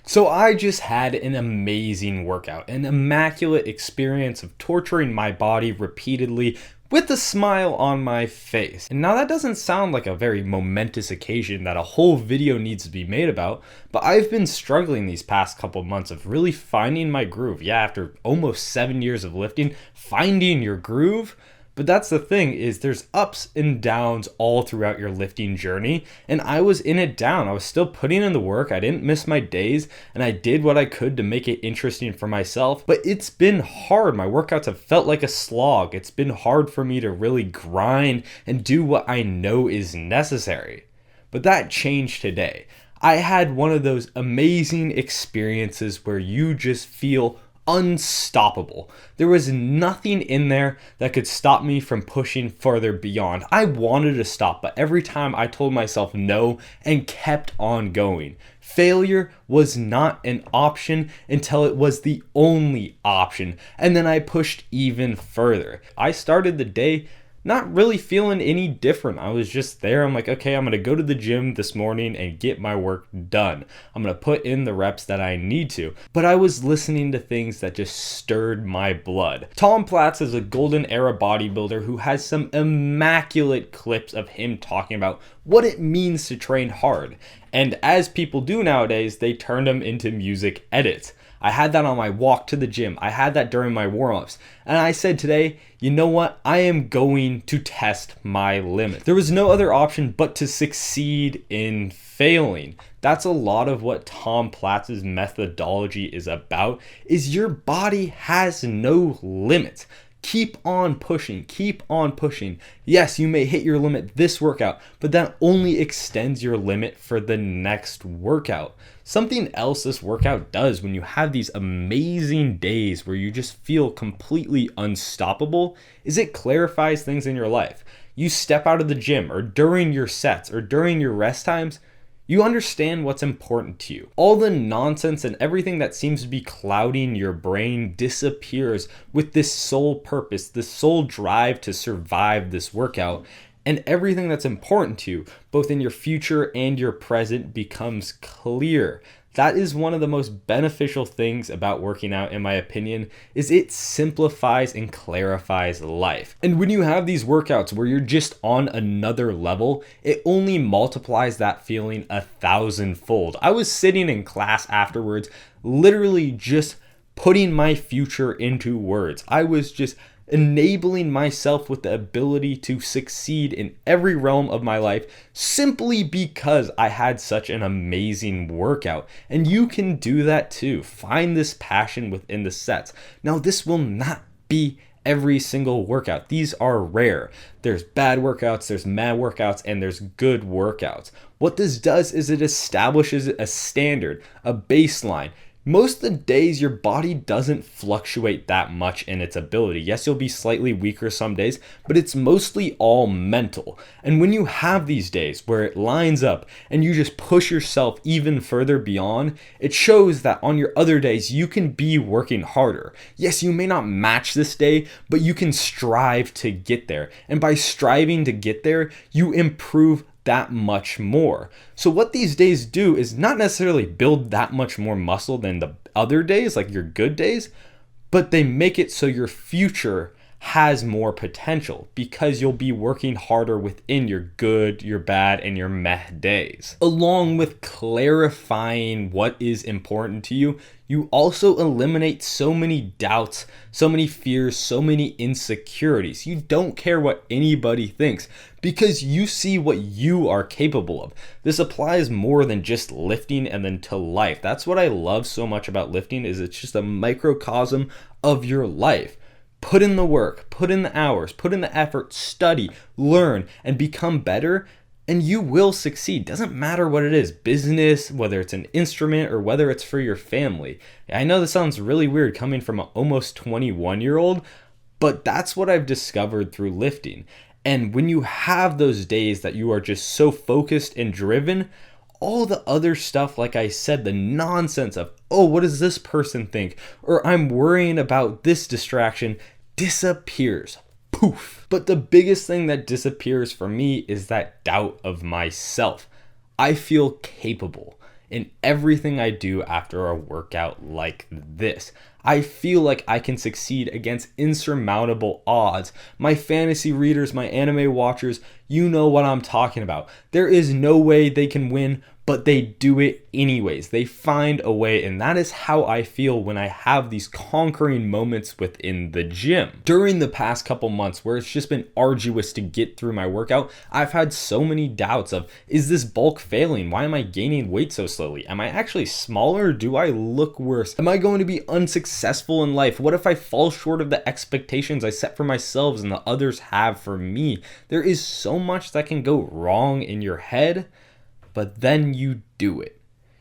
So I just had an amazing workout, an immaculate experience of torturing my body repeatedly with a smile on my face. And now that doesn't sound like a very momentous occasion that a whole video needs to be made about, but I've been struggling these past couple months of really finding my groove. Yeah, after almost 7 years of lifting, finding your groove. But that's the thing, is there's ups and downs all throughout your lifting journey, and I was in it down. I was still putting in the work. I didn't miss my days, and I did what I could to make it interesting for myself, but it's been hard. My workouts have felt like a slog. It's been hard for me to really grind and do what I know is necessary. But that changed today. I had one of those amazing experiences where you just feel unstoppable. There was nothing in there that could stop me from pushing further beyond. I wanted to stop, but every time I told myself no and kept on going. Failure was not an option until it was the only option, and then I pushed even further. I started the day not really feeling any different. I was just there. I'm like, okay, I'm going to go to the gym this morning and get my work done. I'm going to put in the reps that I need to. But I was listening to things that just stirred my blood. Tom Platz is a golden era bodybuilder who has some immaculate clips of him talking about what it means to train hard. And as people do nowadays, they turn them into music edits. I had that on my walk to the gym. I had that during my warm-ups. And I said today, you know what? I am going to test my limit. There was no other option but to succeed in failing. That's a lot of what Tom Platz's methodology is about, is your body has no limits. Keep on pushing, keep on pushing. Yes, you may hit your limit this workout, but that only extends your limit for the next workout. Something else this workout does when you have these amazing days where you just feel completely unstoppable is it clarifies things in your life. You step out of the gym or during your sets or during your rest times, you understand what's important to you. All the nonsense and everything that seems to be clouding your brain disappears with this sole purpose, this sole drive to survive this workout. And everything that's important to you, both in your future and your present, becomes clear. That is one of the most beneficial things about working out, in my opinion, is it simplifies and clarifies life. And when you have these workouts where you're just on another level, it only multiplies that feeling 1,000-fold. I was sitting in class afterwards, literally just putting my future into words. I was just enabling myself with the ability to succeed in every realm of my life simply because I had such an amazing workout. And you can do that too. Find this passion within the sets. Now, this will not be every single workout. These are rare. There's bad workouts, there's mad workouts, and there's good workouts. What this does is it establishes a standard, a baseline. Most of the days, your body doesn't fluctuate that much in its ability. Yes, you'll be slightly weaker some days, but it's mostly all mental. And when you have these days where it lines up and you just push yourself even further beyond, it shows that on your other days, you can be working harder. Yes, you may not match this day, but you can strive to get there. And by striving to get there, you improve that much more. So what these days do is not necessarily build that much more muscle than the other days, like your good days, but they make it so your future has more potential because you'll be working harder within your good, your bad, and your meh days. Along with clarifying what is important to you, you also eliminate so many doubts, so many fears, so many insecurities. You don't care what anybody thinks because you see what you are capable of. This applies more than just lifting and then to life. That's what I love so much about lifting, is it's just a microcosm of your life. Put in the work, put in the hours, put in the effort, study, learn, and become better, and you will succeed. Doesn't matter what it is, business, whether it's an instrument or whether it's for your family. I know this sounds really weird coming from an almost 21-year-old, but that's what I've discovered through lifting. And when you have those days that you are just so focused and driven, all the other stuff, like I said, the nonsense of, oh, what does this person think? Or I'm worrying about this distraction, disappears. Poof. But the biggest thing that disappears for me is that doubt of myself. I feel capable. in everything I do after a workout like this. I feel like I can succeed against insurmountable odds. My fantasy readers, my anime watchers, you know what I'm talking about. There is no way they can win, but they do it anyways. They find a way, and that is how I feel when I have these conquering moments within the gym. During the past couple months where it's just been arduous to get through my workout, I've had so many doubts of, is this bulk failing? Why am I gaining weight so slowly? Am I actually smaller? Do I look worse? Am I going to be unsuccessful in life? What if I fall short of the expectations I set for myself and the others have for me? There is so much that can go wrong in your head, but then you do it.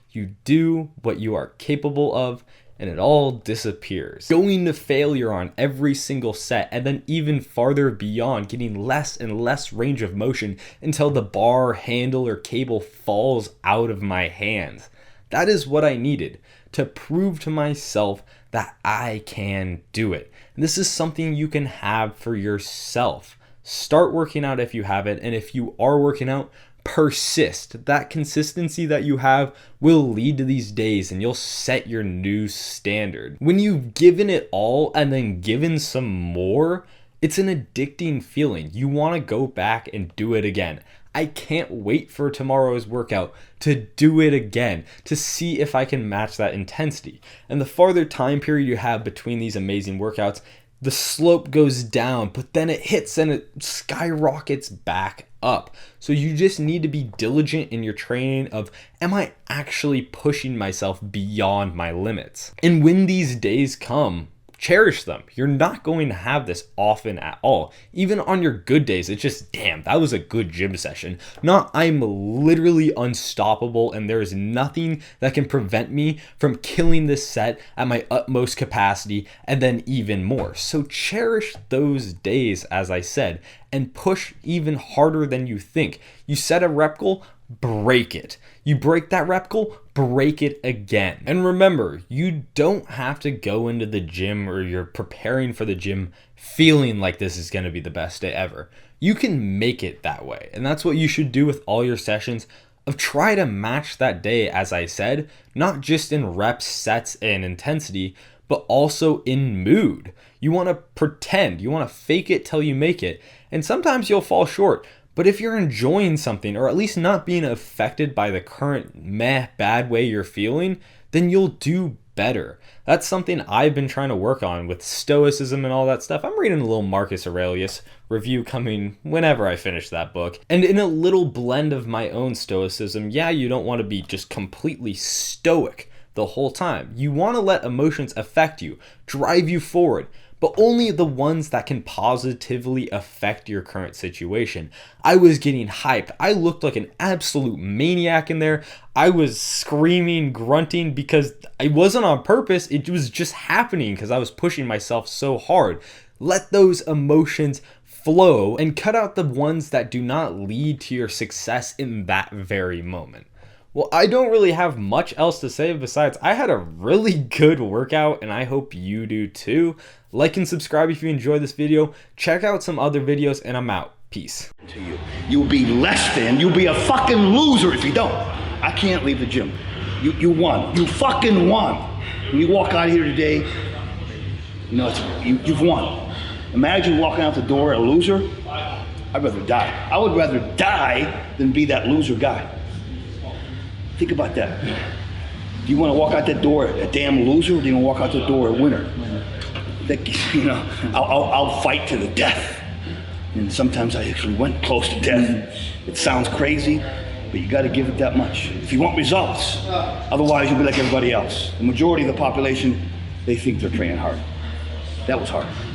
You do what you are capable of, and it all disappears. Going to failure on every single set, and then even farther beyond, getting less and less range of motion until the bar, handle, or cable falls out of my hands. That is what I needed to prove to myself that I can do it. And this is something you can have for yourself. Start working out if you haven't, and if you are working out, persist. That consistency that you have will lead to these days, and you'll set your new standard. When you've given it all and then given some more, it's an addicting feeling. You want to go back and do it again. I can't wait for tomorrow's workout to do it again, to see if I can match that intensity. And the farther time period you have between these amazing workouts, the slope goes down, but then it hits and it skyrockets back up. So you just need to be diligent in your training of, am I actually pushing myself beyond my limits? And when these days come, cherish them. You're not going to have this often at all. Even on your good days, it's just, damn, that was a good gym session. Not, I'm literally unstoppable and there is nothing that can prevent me from killing this set at my utmost capacity and then even more. So cherish those days, as I said, and push even harder than you think. You set a rep goal, break it. You break that rep goal, break it again. And remember, you don't have to go into the gym or you're preparing for the gym feeling like this is going to be the best day ever. You can make it that way. And that's what you should do with all your sessions, of try to match that day, as I said, not just in reps, sets, and intensity, but also in mood. You want to pretend, you want to fake it till you make it. And sometimes you'll fall short. But if you're enjoying something, or at least not being affected by the current bad way you're feeling, then you'll do better. That's something I've been trying to work on with stoicism and all that stuff. I'm reading a little Marcus Aurelius review coming whenever I finish that book. And in a little blend of my own stoicism, yeah, you don't want to be just completely stoic the whole time. You want to let emotions affect you, drive you forward, but only the ones that can positively affect your current situation. I was getting hyped. I looked like an absolute maniac in there. I was screaming, grunting, because it wasn't on purpose. It was just happening because I was pushing myself so hard. Let those emotions flow and cut out the ones that do not lead to your success in that very moment. Well, I don't really have much else to say besides I had a really good workout, and I hope you do too. Like and subscribe if you enjoyed this video. Check out some other videos, and I'm out. Peace. To you. You'll be less than, you'll be a fucking loser if you don't. I can't leave the gym. You won. You fucking won. When you walk out of here today, you know, you've won. Imagine walking out the door a loser. I'd rather die. I would rather die than be that loser guy. Think about that. Do you want to walk out that door a damn loser, or do you want to walk out the door a winner? You know, I'll fight to the death. And sometimes I actually went close to death. It sounds crazy, but you got to give it that much if you want results. Otherwise, you'll be like everybody else. The majority of the population, they think they're training hard. That was hard.